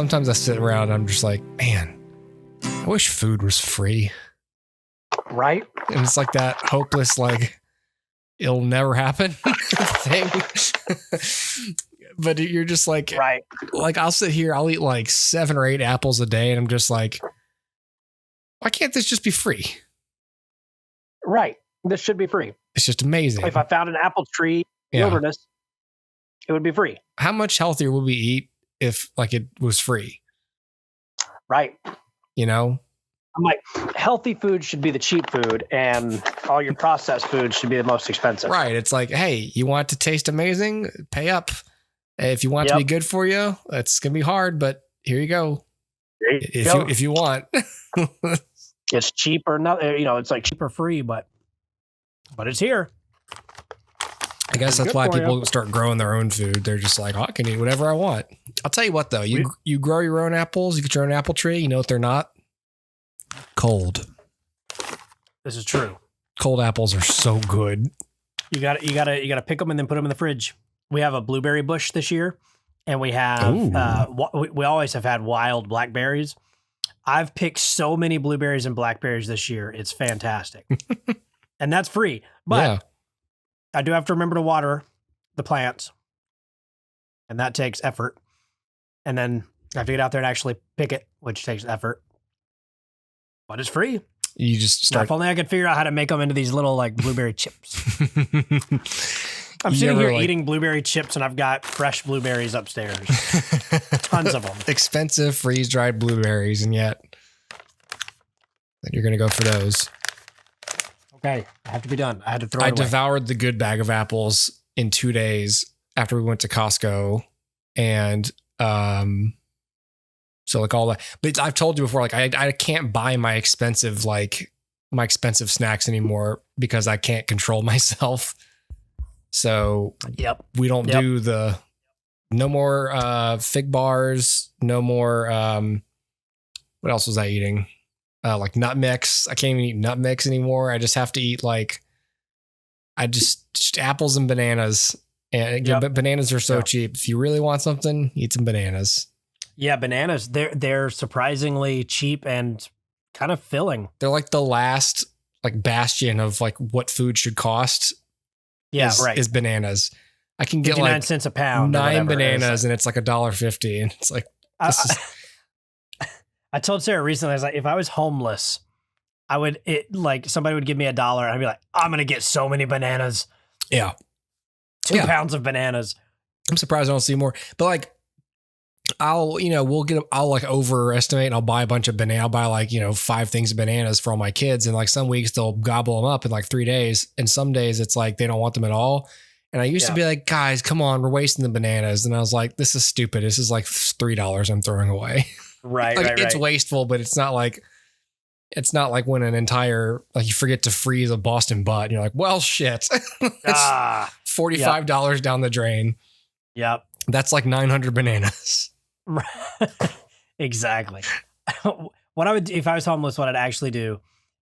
sometimes I sit around and I'm just like, man, I wish food was free. Right? And it's like that hopeless, like, it'll never happen thing. But you're just like, right. Like, I'll sit here, I'll eat like 7 or 8 apples a day, and I'm just like, why can't this just be free? Right. This should be free. It's just amazing. If I found an apple tree in the wilderness, it would be free. How much healthier would we eat if like it was free? Right. You know? I'm like, healthy food should be the cheap food, and all your processed food should be the most expensive. Right. It's like, hey, you want it to taste amazing? Pay up. If you want it to be good for you, it's going to be hard, but here you go. If you want. It's cheap or not, it's like cheap or free, but it's here. I guess that's why people start growing their own food. They're just like, oh, I can eat whatever I want. I'll tell you what, though. You grow your own apples. You get your own apple tree. You know what they're not? Cold. This is true. Cold apples are so good. You got to pick them and then put them in the fridge. We have a blueberry bush this year, and we have we always have had wild blackberries. I've picked so many blueberries and blackberries this year. It's fantastic. And that's free. But I do have to remember to water the plants, and that takes effort. And then I have to get out there and actually pick it, which takes effort. But it's free. You just start. If only I could figure out how to make them into these little like blueberry chips. I'm sitting here eating blueberry chips, and I've got fresh blueberries upstairs. Tons of them. Expensive freeze-dried blueberries, and yet you're going to go for those. Okay, I have to be done. I had to throw it away. I devoured the good bag of apples in 2 days after we went to Costco, and so like all that. But I've told you before, like I can't buy my expensive snacks anymore because I can't control myself. So we don't do no more fig bars, no more what else was I eating? Like nut mix. I can't even eat nut mix anymore. I just have to eat just apples and bananas. And again, but bananas are so cheap. If you really want something, eat some bananas. Yeah, bananas, they're surprisingly cheap and kind of filling. They're like the last like bastion of like what food should cost. Yeah, is bananas. I can get 59 like cents a pound. 9 bananas and it's like $1.50, and it's like I told Sarah recently, I was like, if I was homeless, somebody would give me $1 and I'd be like, I'm gonna get so many bananas. Yeah. 2 pounds of bananas. I'm surprised I don't see more. But like I'll like overestimate and I'll buy a bunch of bananas. I'll buy like, 5 things of bananas for all my kids. And like some weeks they'll gobble them up in like 3 days. And some days it's like they don't want them at all. And I used to be like, guys, come on, we're wasting the bananas. And I was like, this is stupid. This is like $3 I'm throwing away. Right. It's wasteful, but it's not like when an entire, like you forget to freeze a Boston butt. And you're like, well, shit. $45 down the drain. Yep. That's like 900 bananas. Exactly. What I would, if I was homeless, what I'd actually do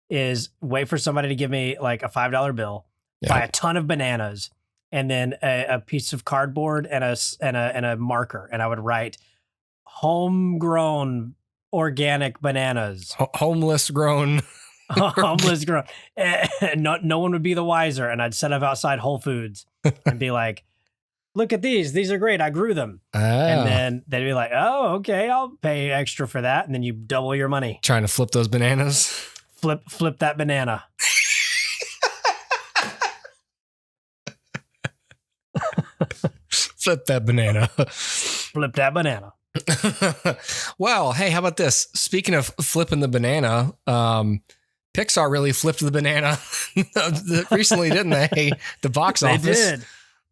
is wait for somebody to give me like a $5 bill, buy a ton of bananas, and then a piece of cardboard and a marker, and I would write homegrown organic bananas. Homeless grown. Homeless grown. And no one would be the wiser. And I'd set up outside Whole Foods and be like, look at these. These are great. I grew them. And then they'd be like, oh, okay, I'll pay extra for that. And then you double your money. Trying to flip those bananas. Flip that banana. Flip that banana. Flip that banana. Well, hey, how about this? Speaking of flipping the banana, Pixar really flipped the banana recently, didn't they? The box office.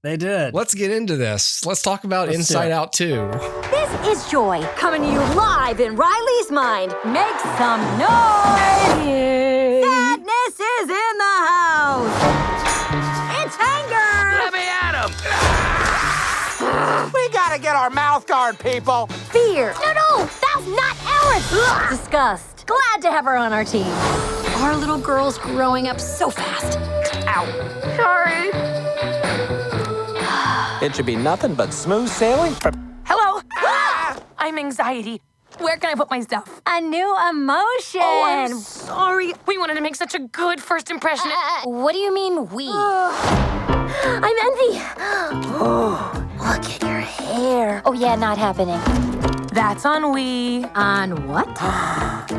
They did. Let's get into this. Let's talk about Inside Out 2. This is Joy, coming to you live in Riley's mind. Make some noise! Sadness is in the house! It's anger! Let me at him! We gotta get our mouth guard, people! Fear! No, that's not ours! Disgust. Glad to have her on our team. Our little girl's growing up so fast. Ow. Sorry. It should be nothing but smooth sailing from... Hello? I time anxiety. Where can I put my stuff? A new emotion. Oh, I'm sorry. We wanted to make such a good first impression. What do you mean, we? I'm envy. Oh, look at your hair. Oh, yeah, not happening. That's on we. On what?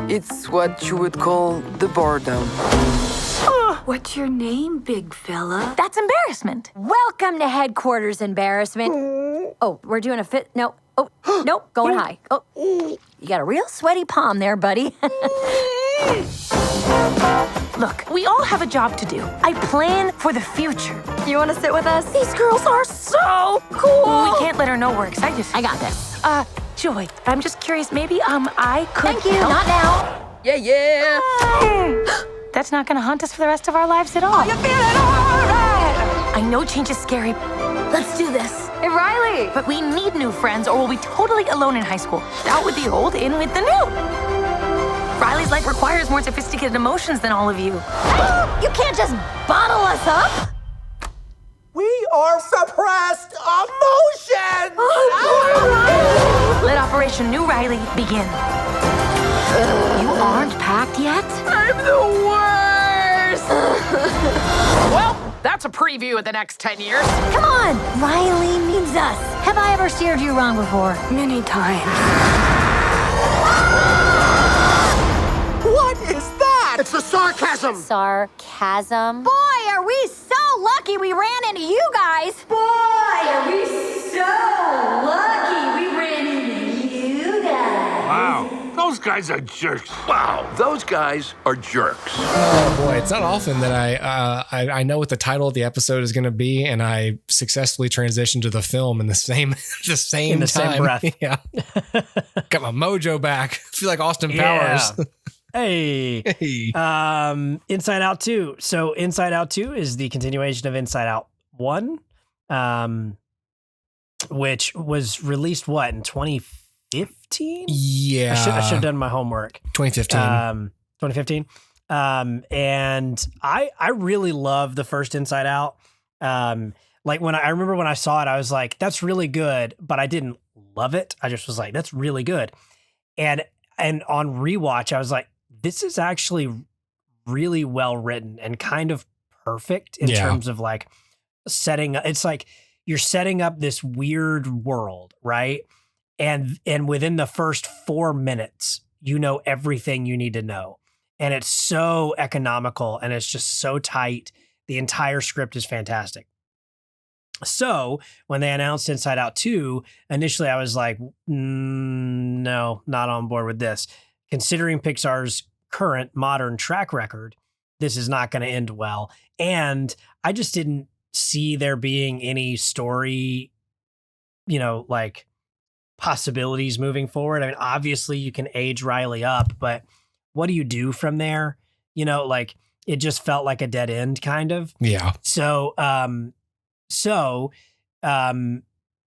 It's what you would call the boredom. What's your name, big fella? That's embarrassment. Welcome to headquarters, embarrassment. Oh, we're doing a fit. No. Oh, nope, going high. Oh, you got a real sweaty palm there, buddy. Look, we all have a job to do. I plan for the future. You want to sit with us? These girls are so cool. We can't let her know we're excited. I got this. Joy, I'm just curious, maybe, I could Thank you, help. not now. Yeah. That's not gonna haunt us for the rest of our lives at all. Are you feeling all right? I know change is scary. Let's do this. Hey, Riley. But we need new friends or we'll be totally alone in high school. Out with the old, in with the new. Riley's life requires more sophisticated emotions than all of you. You can't just bottle us up. We are suppressed emotions! Let Operation New Riley begin. You aren't packed yet? I'm the worst! Well, that's a preview of the next 10 years. Come on. Riley means us. Have I ever steered you wrong before? Many times. What is that? It's the sarcasm! Sarcasm. Boy, are we so lucky we ran into you guys. Boy, are we so lucky we ran into you guys. Wow, those guys are jerks. Wow, those guys are jerks. Oh boy, it's not often that I know what the title of the episode is going to be, and I successfully transition to the film in the same In the same breath. Yeah, got my mojo back. Feel like Austin Powers. Hey. Hey. Inside Out 2. So Inside Out 2 is the continuation of Inside Out 1, which was released, what, in 2015? Yeah, I should have done my homework. 2015. 2015. And I really love the first Inside Out. Like I remember when I saw it, I was like, that's really good, but I didn't love it. I just was like, that's really good. And on rewatch, I was like, this is actually really well written and kind of perfect in terms of like setting. It's like you're setting up this weird world, right? And within the first 4 minutes, you know everything you need to know. And it's so economical and it's just so tight. The entire script is fantastic. So when they announced Inside Out 2, initially I was like, no, not on board with this. Considering Pixar's current modern track record, this is not going to end well. And I just didn't see there being any story, like possibilities moving forward. I mean, obviously you can age Riley up, but what do you do from there? Like it just felt like a dead end kind of. Yeah. So when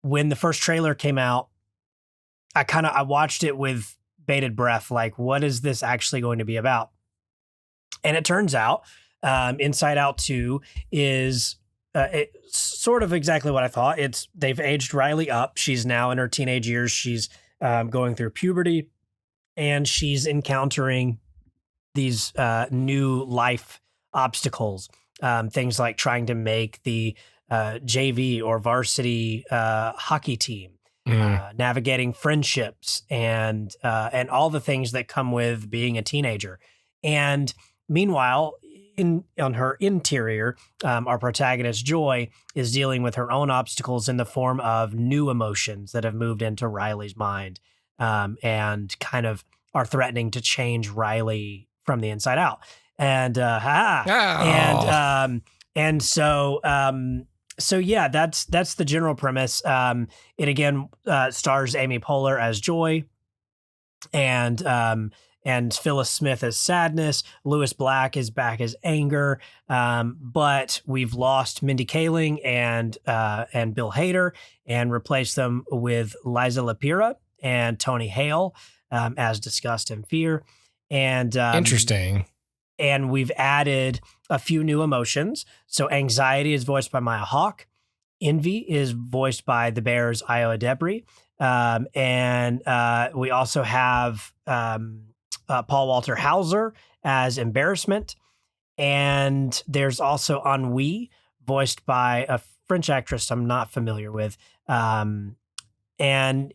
the first trailer came out, I watched it with bated breath, like, what is this actually going to be about? And it turns out Inside Out 2 is it's sort of exactly what I thought. They've aged Riley up. She's now in her teenage years. She's going through puberty, and she's encountering these new life obstacles, things like trying to make the JV or varsity hockey team, navigating friendships and all the things that come with being a teenager. And meanwhile, on her interior, our protagonist Joy is dealing with her own obstacles in the form of new emotions that have moved into Riley's mind, and kind of are threatening to change Riley from the inside out. And so yeah, that's the general premise. It again stars Amy Poehler as Joy, and Phyllis Smith as Sadness. Lewis Black is back as Anger, but we've lost Mindy Kaling and Bill Hader, and replaced them with Liza Lapira and Tony Hale as Disgust and Fear. And Interesting. And we've added a few new emotions. So anxiety is voiced by Maya Hawke. Envy is voiced by the Bears' Iowa Debris. And we also have Paul Walter Hauser as Embarrassment. And there's also Ennui, voiced by a French actress I'm not familiar with. And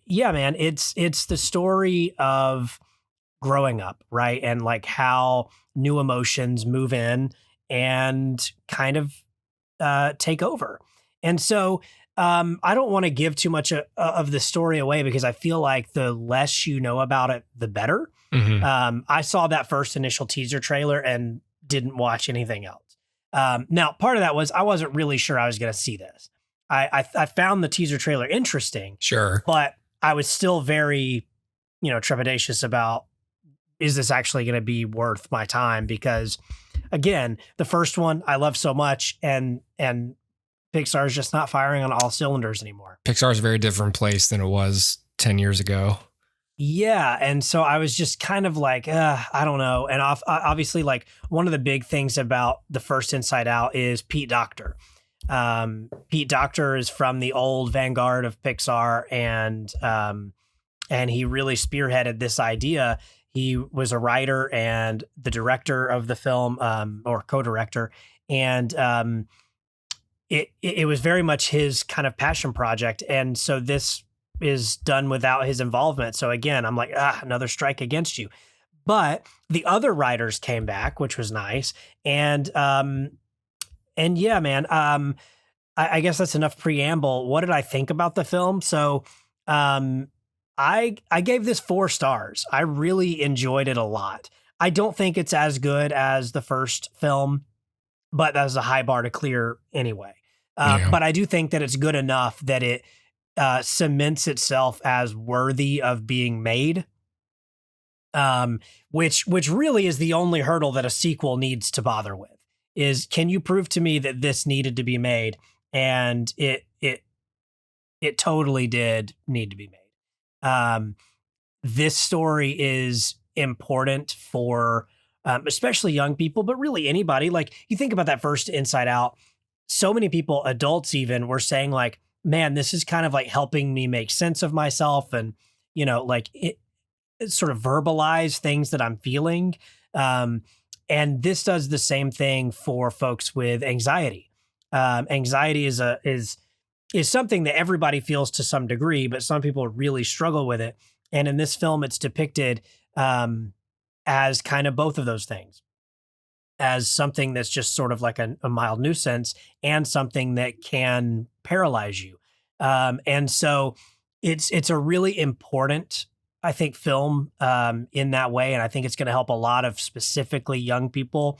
yeah, man, it's the story of growing up, right? And like how new emotions move in and kind of take over. And so I don't want to give too much of the story away because I feel like the less you know about it, the better. Mm-hmm. I saw that first initial teaser trailer and didn't watch anything else. Now, part of that was I wasn't really sure I was going to see this. I found the teaser trailer interesting, Sure, but I was still very, trepidatious about, is this actually going to be worth my time? Because again, the first one I love so much, and Pixar is just not firing on all cylinders anymore. Pixar's a very different place than it was 10 years ago. Yeah. And so I was just kind of like, I don't know. And obviously, like, one of the big things about the first Inside Out is Pete Docter. Pete Docter is from the old vanguard of Pixar, and he really spearheaded this idea. He was a writer and the director of the film, or co-director. And it was very much his kind of passion project. And so this is done without his involvement. So again, I'm like, another strike against you. But the other writers came back, which was nice. And yeah, man, I guess that's enough preamble. What did I think about the film? So I gave this 4 stars. I really enjoyed it a lot. I don't think it's as good as the first film, but that's a high bar to clear anyway. But I do think that it's good enough that it cements itself as worthy of being made. Which really is the only hurdle that a sequel needs to bother with, is, can you prove to me that this needed to be made? And it totally did need to be made. This story is important for especially young people, but really anybody. Like, you think about that first Inside Out, so many people, adults even, were saying like, man, this is kind of like helping me make sense of myself, and like it sort of verbalize things that I'm feeling. And this does the same thing for folks with anxiety. Anxiety is something that everybody feels to some degree, but some people really struggle with it. And in this film, it's depicted as kind of both of those things, as something that's just sort of like a mild nuisance, and something that can paralyze you. And so it's a really important, I think, film in that way. And I think it's going to help a lot of specifically young people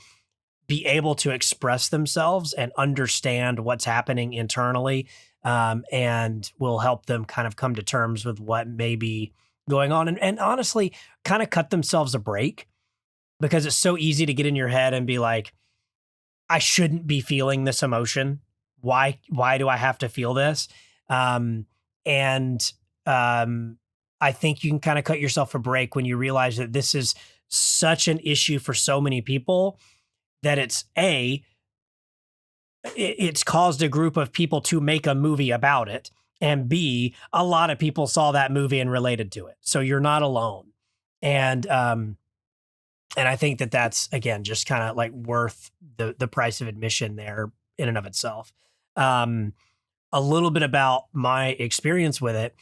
be able to express themselves and understand what's happening internally, and will help them kind of come to terms with what may be going on, and honestly kind of cut themselves a break, because it's so easy to get in your head and be like, I shouldn't be feeling this emotion. Why do I have to feel this? I think you can kind of cut yourself a break when you realize that this is such an issue for so many people, that it's caused a group of people to make a movie about it, and B, a lot of people saw that movie and related to it. So you're not alone. And I think that that's, again, just kind of like worth the price of admission there in and of itself. A little bit about my experience with it.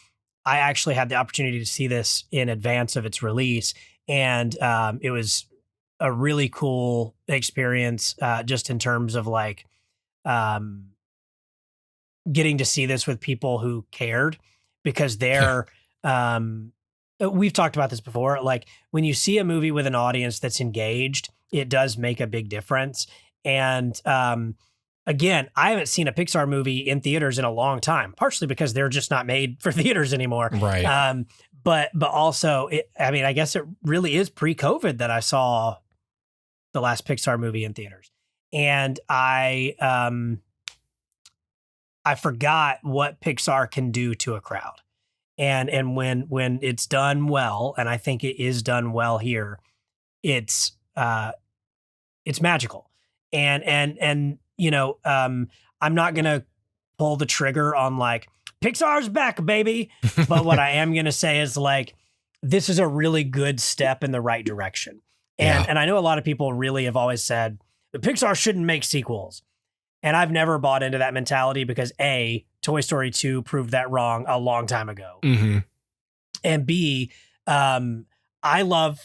I actually had the opportunity to see this in advance of its release, and it was a really cool experience, just in terms of like getting to see this with people who cared, because they're we've talked about this before. Like, when you see a movie with an audience that's engaged, it does make a big difference. And again, I haven't seen a Pixar movie in theaters in a long time, partially because they're just not made for theaters anymore. Right. But also, I guess it really is pre-COVID that I saw the last Pixar movie in theaters. And I forgot what Pixar can do to a crowd. And when it's done well, and I think it is done well here, it's magical. And I'm not going to pull the trigger on like Pixar's back, baby. But what I am going to say is like, this is a really good step in the right direction. And I know a lot of people really have always said the Pixar shouldn't make sequels. And I've never bought into that mentality because A, Toy Story 2 proved that wrong a long time ago. Mm-hmm. And B, I love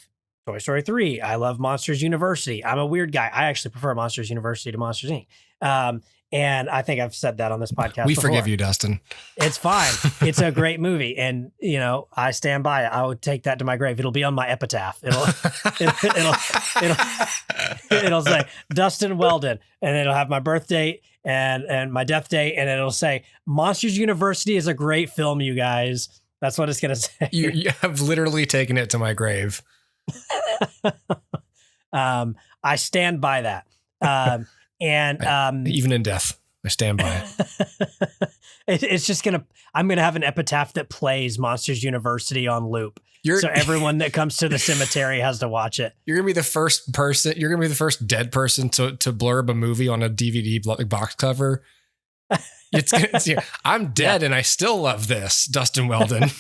Toy Story 3. I love Monsters University. I'm a weird guy. I actually prefer Monsters University to Monsters Inc. And I think I've said that on this podcast We before. forgive you, Dustin. It's fine. It's a great movie. And, you know, I stand by it. I would take that to my grave. It'll be on my epitaph. It'll say Dustin Weldon, and it'll have my birth date and my death date. And it'll say Monsters University is a great film, you guys. That's what it's going to say. You have literally taken it to my grave. I stand by that. Even in death, I stand by it. It's just I'm going to have an epitaph that plays Monsters University on loop. So everyone that comes to the cemetery has to watch it. You're going to be the first person. You're going to be the first dead person to blurb a movie on a DVD box cover. I'm dead and I still love this. Dustin Weldon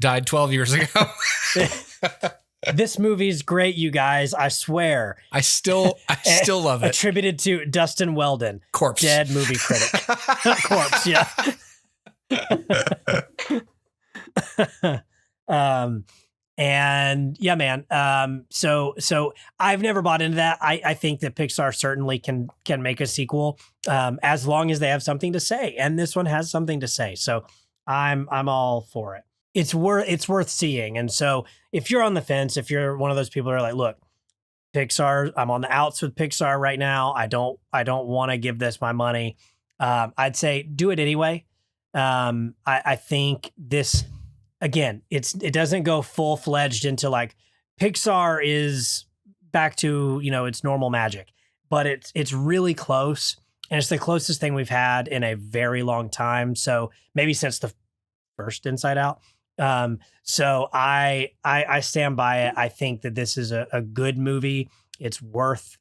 died 12 years ago. This movie's great, you guys. I swear. I still love it. Attributed to Dustin Weldon, corpse, dead movie critic. Corpse, yeah. And yeah, man. So I've never bought into that. I think that Pixar certainly can make a sequel, as long as they have something to say, and this one has something to say. So I'm all for it. It's worth seeing. And so if you're on the fence, if you're one of those people who are like, look, Pixar, I'm on the outs with Pixar right now. I don't want to give this my money. I'd say do it anyway. I think this, again, it doesn't go full-fledged into like Pixar is back to, you know, its normal magic, but it's really close, and it's the closest thing we've had in a very long time. So maybe since the first Inside Out. So I stand by it. I think that this is a good movie. It's worth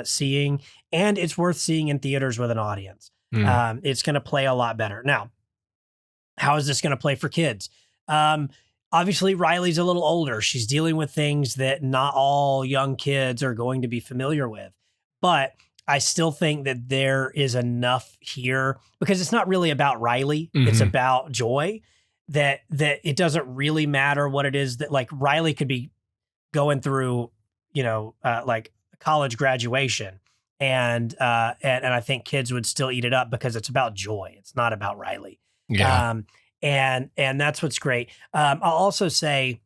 seeing, and it's worth seeing in theaters with an audience. It's going to play a lot better. Now, how is this going to play for kids? Obviously, Riley's a little older. She's dealing with things that not all young kids are going to be familiar with. But I still think that there is enough here, because it's not really about Riley. Mm-hmm. It's about Joy, that it doesn't really matter what it is that, like, Riley could be going through, you know, like college graduation. And I think kids would still eat it up because it's about Joy. It's not about Riley. Yeah. And that's what's great. I'll also say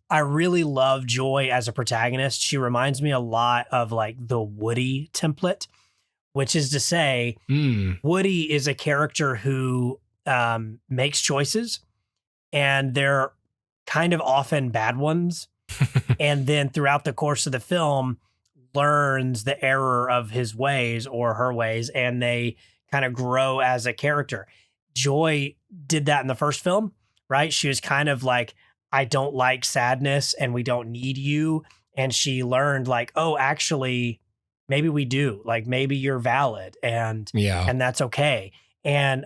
I really love Joy as a protagonist. She reminds me a lot of like the Woody template, which is to say, Woody is a character who makes choices, and they're kind of often bad ones. And then throughout the course of the film, learns the error of his ways or her ways, and they kind of grow as a character. Joy did that in the first film, right? She was kind of like, I don't like sadness and we don't need you. And she learned like, oh, actually, maybe we do. Like, maybe you're valid, and that's okay. And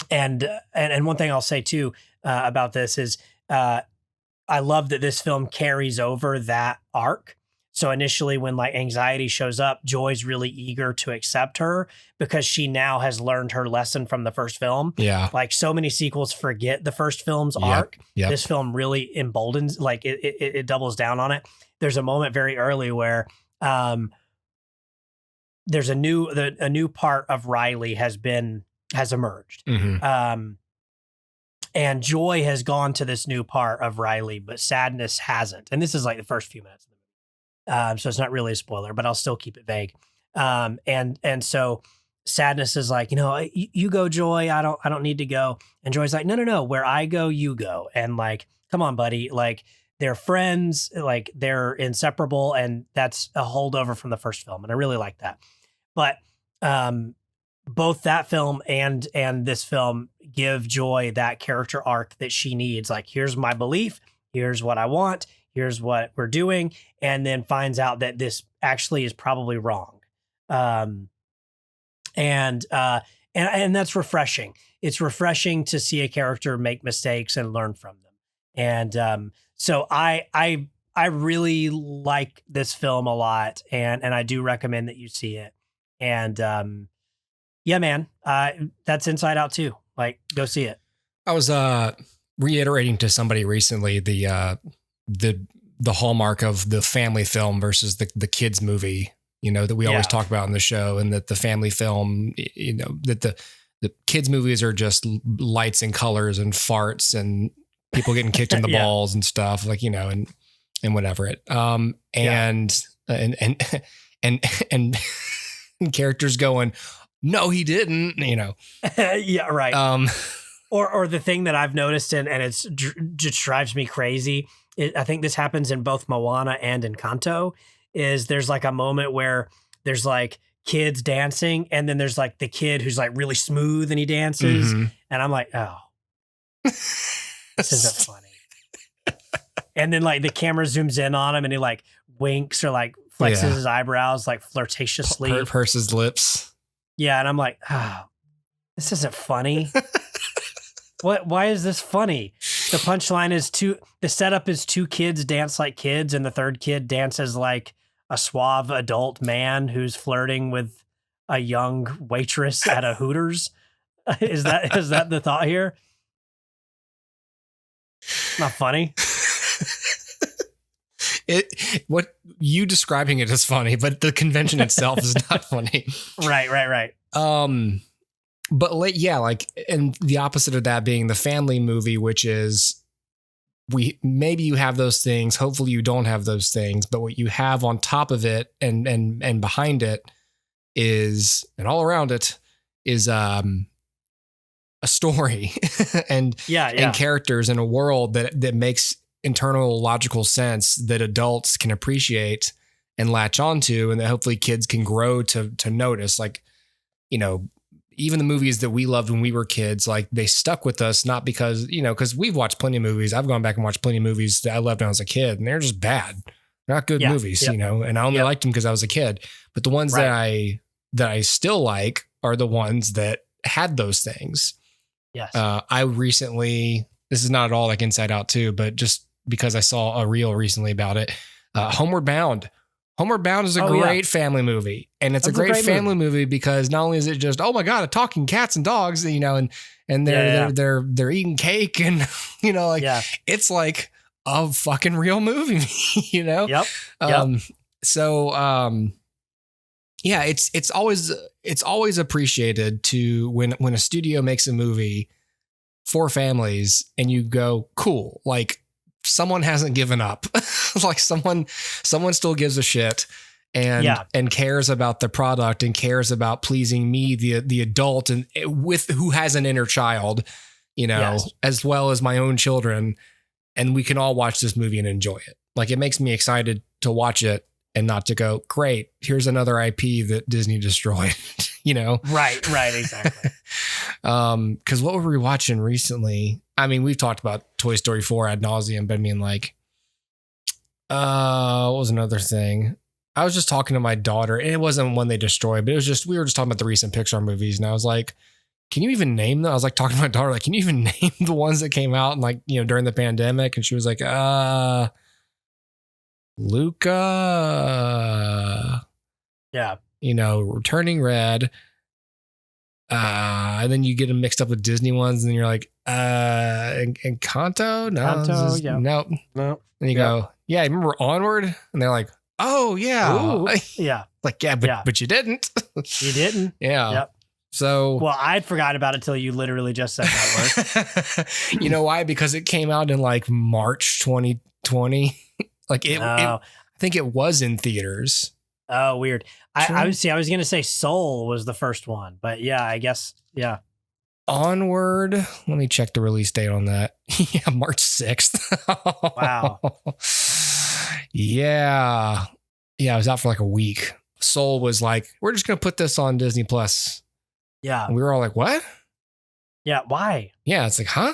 one thing I'll say too about this is I love that this film carries over that arc. So initially when like anxiety shows up, Joy's really eager to accept her because she now has learned her lesson from the first film. Yeah. Like so many sequels forget the first film's arc. Yep. This film really emboldens, like it doubles down on it. There's a moment very early where there's a new part of Riley has emerged. Mm-hmm. And Joy has gone to this new part of Riley, but sadness hasn't. And this is like the first few minutes of the movie. So it's not really a spoiler, but I'll still keep it vague. And so sadness is like, you know, you go, Joy. I don't need to go. And Joy's like, no. Where I go, you go. And like, come on, buddy. Like, they're friends. Like, they're inseparable. And that's a holdover from the first film. And I really like that. But both that film and this film give Joy that character arc that she needs. Like, here's my belief. Here's what I want. Here's what we're doing. And then finds out that this actually is probably wrong. And And that's refreshing. It's refreshing to see a character make mistakes and learn from them. And so I really like this film a lot, and I do recommend that you see it. And yeah, man, that's Inside Out too. Like, go see it. I was reiterating to somebody recently the hallmark of the family film versus the kids movie, that we always talk about in the show, and that the family film, that the kids movies are just lights and colors and farts and people getting kicked in the balls and stuff, like, and whatever it, and characters going, no, he didn't, yeah, right. Or the thing that I've noticed, and it's just drives me crazy. I think this happens in both Moana and Encanto, is there's like a moment where there's like kids dancing, and then there's like the kid who's like really smooth and he dances. Mm-hmm. And I'm like, oh, this isn't funny. And then like the camera zooms in on him and he like winks or like flexes his eyebrows like flirtatiously. Purses lips. Yeah. And I'm like, oh, this isn't funny. Why is this funny? The punchline is the setup is two kids dance like kids, and the third kid dances like a suave adult man who's flirting with a young waitress at a Hooters. Is that the thought here? Not funny. What you describing it is funny, but the convention itself is not funny. Right. But and the opposite of that being the family movie, which is maybe you have those things. Hopefully you don't have those things, but what you have on top of it and behind it is, and all around it is, a story and characters in a world that makes internal logical sense that adults can appreciate and latch onto, and that hopefully kids can grow to notice. Like, even the movies that we loved when we were kids, like they stuck with us, not because, because we've watched plenty of movies. I've gone back and watched plenty of movies that I loved when I was a kid, and they're just bad. They're not good movies, and I only liked them because I was a kid. But the ones that I still like are the ones that had those things. Yes. I recently, this is not at all like Inside Out 2, but just because I saw a reel recently about it, Homeward Bound. Homeward Bound is a great family movie, and it's a great family movie because not only is it just, oh my God, talking cats and dogs, and they're eating cake and, it's like a fucking real movie, Yep. It's always appreciated to when a studio makes a movie for families and you go, cool, like someone hasn't given up. Like someone still gives a shit and cares about the product and cares about pleasing me, the adult, and with who has an inner child, as well as my own children. And we can all watch this movie and enjoy it. Like, it makes me excited to watch it and not to go, great, here's another IP that Disney destroyed, Right, exactly. Because what were we watching recently? I mean, we've talked about Toy Story 4 ad nauseum, but I mean, like, what was another thing? I was just talking to my daughter, and it wasn't one they destroyed, but it was just, we were just talking about the recent Pixar movies, and I was like, can you even name them? I was like talking to my daughter, like, can you even name the ones that came out and like, during the pandemic? And she was like, Luca. Yeah. Returning Red. And then you get them mixed up with Disney ones, and you're like, Encanto? No. No. And you go, yeah, remember Onward? And they're like, oh yeah. Ooh, yeah. Like, but you didn't. You didn't. Yeah. Yep. So, well, I'd forgot about it till you literally just said that word. You know why? Because it came out in like March 2020. Like I think it was in theaters. Oh, weird. I was going to say Soul was the first one, but yeah, I guess. Yeah. Onward. Let me check the release date on that. Yeah. March 6th. Wow. Yeah. Yeah. I was out for like a week. Soul was like, we're just going to put this on Disney Plus. Yeah. And we were all like, what? Yeah. Why? Yeah. It's like, huh?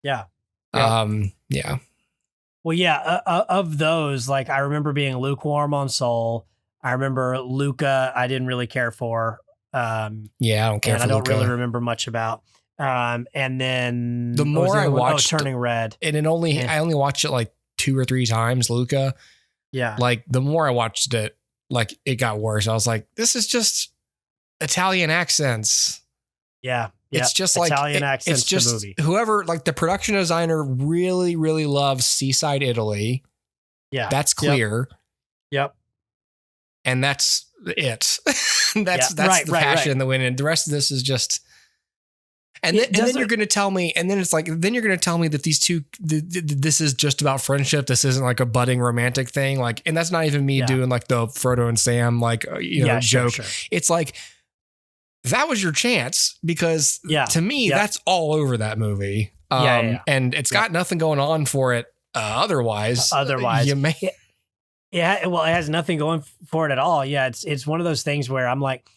Yeah. Yeah. Well, yeah. Of those, like, I remember being lukewarm on Soul. I remember Luca, I didn't really care for. Yeah, I don't care. And for I don't Luca. really remember much about. And then The more I watched, Turning Red, and I only watched it like 2 or 3 times. Luca. Yeah. Like the more I watched it, like it got worse. I was like, this is just Italian accents. Yeah. It's just like Italian accents. It's just movie. whoever, like the production designer really, really loves seaside Italy. Yeah. That's clear. Yep. And that's it. that's the passion that went in. The rest of this is just, and then you're going to tell me, and then it's like, then you're going to tell me that these two, this is just about friendship. This isn't like a budding romantic thing. Like, and that's not even me doing like the Frodo and Sam, like, joke. Sure. It's like, that was your chance because to me, that's all over that movie. And it's got nothing going on for it. Otherwise, you may. Yeah, well, it has nothing going for it at all. Yeah, it's one of those things where I'm like,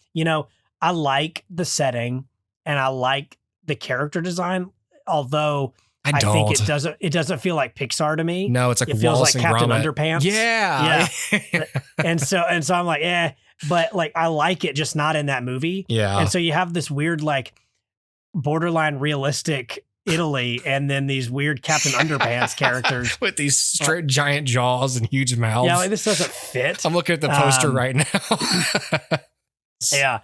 I like the setting and I like the character design, although I think it doesn't feel like Pixar to me. No, it's like it feels Wallace like and Captain Gromit. Underpants. Yeah. and so I'm like, but like I like it, just not in that movie. Yeah. And so you have this weird like borderline realistic Italy, and then these weird Captain Underpants characters with these straight giant jaws and huge mouths. Yeah, like this doesn't fit. I'm looking at the poster right now. Yeah,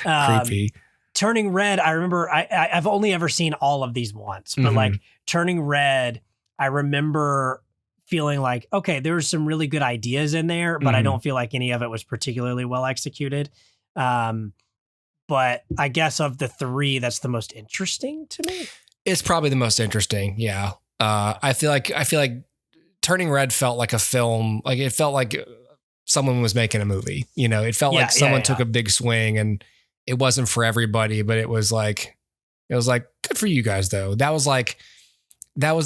creepy. Turning Red. I remember I've only ever seen all of these once, but like Turning Red, I remember feeling like, okay, there were some really good ideas in there, but I don't feel like any of it was particularly well executed. But I guess of the 3, that's the most interesting to me. It's probably the most interesting. Yeah. I feel like Turning Red felt like a film. Like it felt like someone was making a movie, it felt like someone took a big swing, and it wasn't for everybody, but it was like good for you guys though. That was like the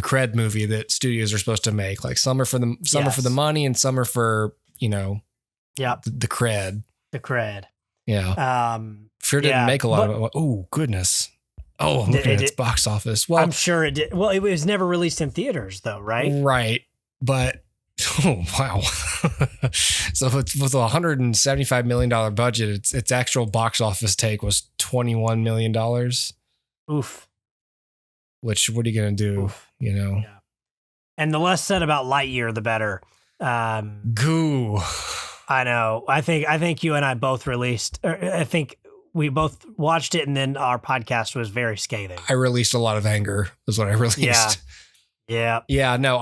cred movie that studios are supposed to make. Like some are for the money and some are for, the cred. The cred. Yeah. Sure didn't make a lot of it. Oh, goodness. Oh, I'm looking at its box office. Well, I'm sure it did. Well, it was never released in theaters though, right? Right. But, oh, wow. So with a $175 million budget, its actual box office take was $21 million. Oof. Which, what are you going to do? Oof. Yeah. And the less said about Lightyear, the better. Goo. I know. I think you and I both I think we both watched it, and then our podcast was very scathing. I released a lot of anger. Is what I released. Yeah. No,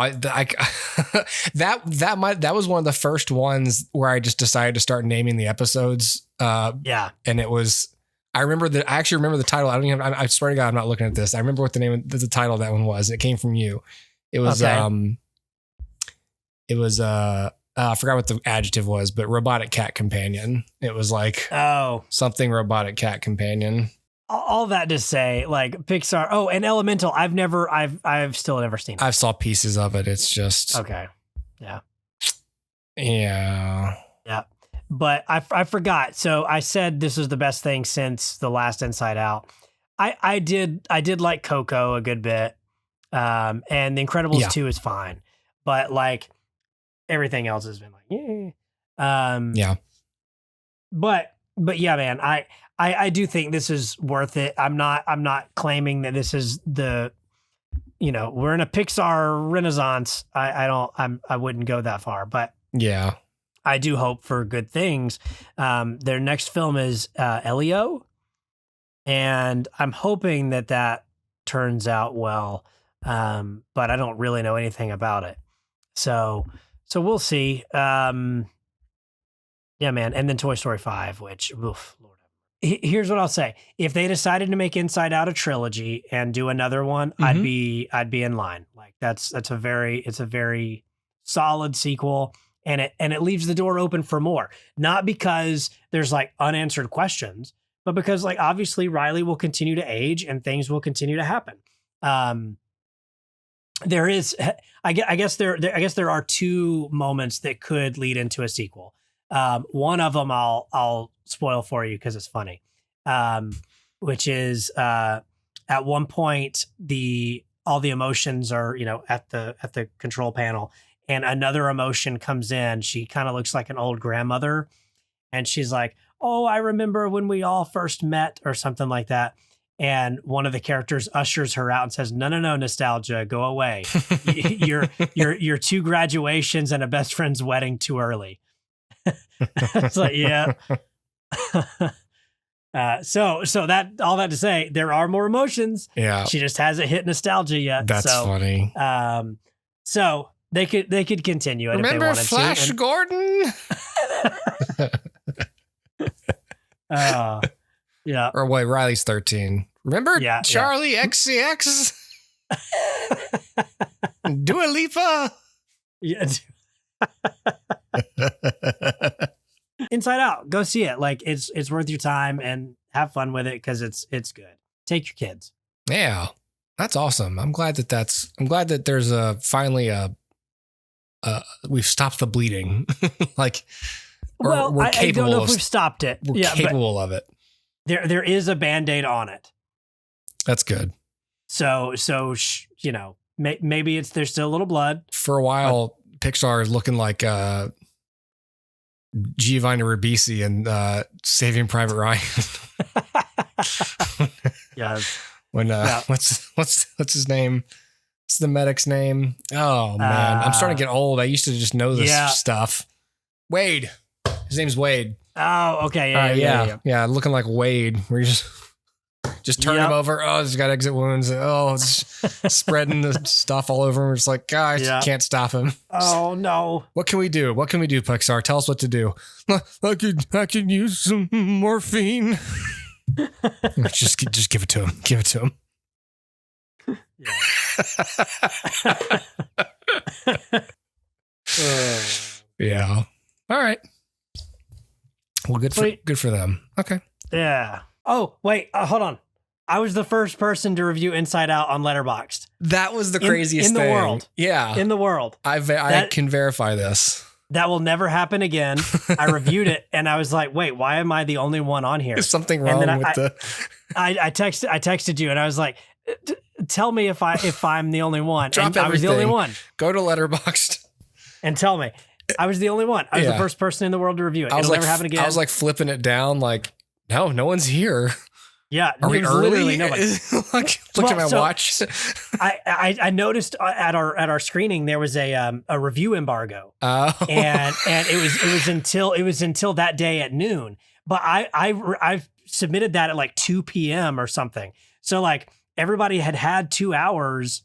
that was one of the first ones where I just decided to start naming the episodes. And it was. I actually remember the title. I swear to God, I'm not looking at this. I remember what the name of the title of that one was. It came from you. It was. Okay. I forgot what the adjective was, but robotic cat companion. It was like something robotic cat companion. All that to say, like Pixar. Oh, and Elemental. I've still never seen it. I've saw pieces of it. It's just okay. Yeah. Yeah. Yeah. But I forgot. So I said this is the best thing since the last Inside Out. I did like Coco a good bit. And The Incredibles 2 is fine. But like everything else has been like, yeah. But yeah, man, I do think this is worth it. I'm not claiming that this is we're in a Pixar renaissance. I wouldn't go that far, but yeah, I do hope for good things. Their next film is Elio, and I'm hoping that turns out well. But I don't really know anything about it. So we'll see. Yeah, man. And then Toy Story 5, which, oof, Lord. Here's what I'll say. If they decided to make Inside Out a trilogy and do another one, I'd be in line. Like it's a very solid sequel, and it leaves the door open for more. Not because there's like unanswered questions, but because like obviously Riley will continue to age and things will continue to happen. There is, I guess there are 2 moments that could lead into a sequel. One of them I'll spoil for you because it's funny, which is at one point all the emotions are at the control panel, and another emotion comes in. She kind of looks like an old grandmother, And she's like, oh, I remember when we all first met or something like that. And one of the characters ushers her out and says, no, nostalgia, go away. You're 2 graduations and a best friend's wedding too early. It's like, yeah. So that all that to say, there are more emotions. Yeah. She just hasn't hit nostalgia yet. That's funny. So they could continue it Remember if they wanted Flash to. Gordon? Yeah. Or wait, Riley's 13. Remember Charlie XCX? Dua Lipa? Yeah. Inside Out, go see it. Like it's worth your time and have fun with it because it's good. Take your kids. Yeah, that's awesome. I'm glad that there's finally we've stopped the bleeding. Like, we're I don't know if we've stopped it. We're capable of it. There is a Band-Aid on it. That's good. So maybe there's still a little blood. For a while, Pixar is looking like Giovanni Ribisi and Saving Private Ryan. Yes. When what's his name? What's the medic's name? Oh man, I'm starting to get old. I used to just know this stuff. Wade. His name's Wade. Oh, okay. Yeah. Looking like Wade. Where you just turn him over. Oh, he's got exit wounds. Oh, it's spreading the stuff all over him. It's like, guys, can't stop him. Oh no. What can we do? What can we do, Pixar? Tell us what to do. I could use some morphine. just give it to him. Give it to him. Yeah. All right. Well, good for them. Okay. Yeah. Oh, wait. Hold on. I was the first person to review Inside Out on Letterboxd. That was the craziest thing. In the world. Yeah. In the world. I can verify this. That will never happen again. I reviewed it and I was like, wait, why am I the only one on here? There's something wrong with I texted you and I was like, tell me if I'm the only one. Drop and I was the only one. Go to Letterboxd and tell me. I was the only one. I was the first person in the world to review it. It'll never happen again. I was like flipping it down like, no one's here. Yeah, are we early? Literally nobody. Look at my watch. I noticed at our screening there was a review embargo, and it was until that day at noon. But I submitted that at like 2 p.m. or something. So like everybody had 2 hours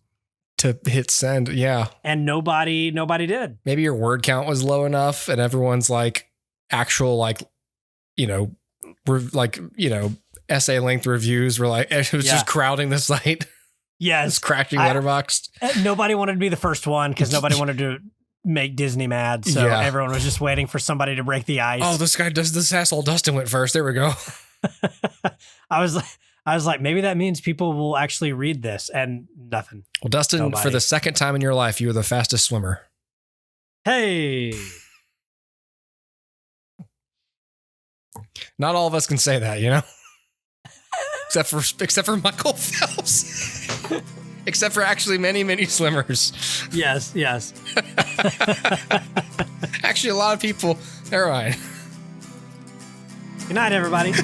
to hit send. Yeah, and nobody did. Maybe your word count was low enough, and everyone's like actual essay length reviews were like, it was just crowding the site. Yes. It's crashing Letterboxd. Nobody wanted to be the first one because nobody wanted to make Disney mad. So everyone was just waiting for somebody to break the ice. Oh, this asshole Dustin went first. There we go. I was like, maybe that means people will actually read this, and nothing. Well, Dustin, for the second time in your life, you were the fastest swimmer. Hey. Not all of us can say that, you know? Except for Michael Phelps. Except for actually many swimmers. Yes. Actually, a lot of people. Never mind. Good night, everybody.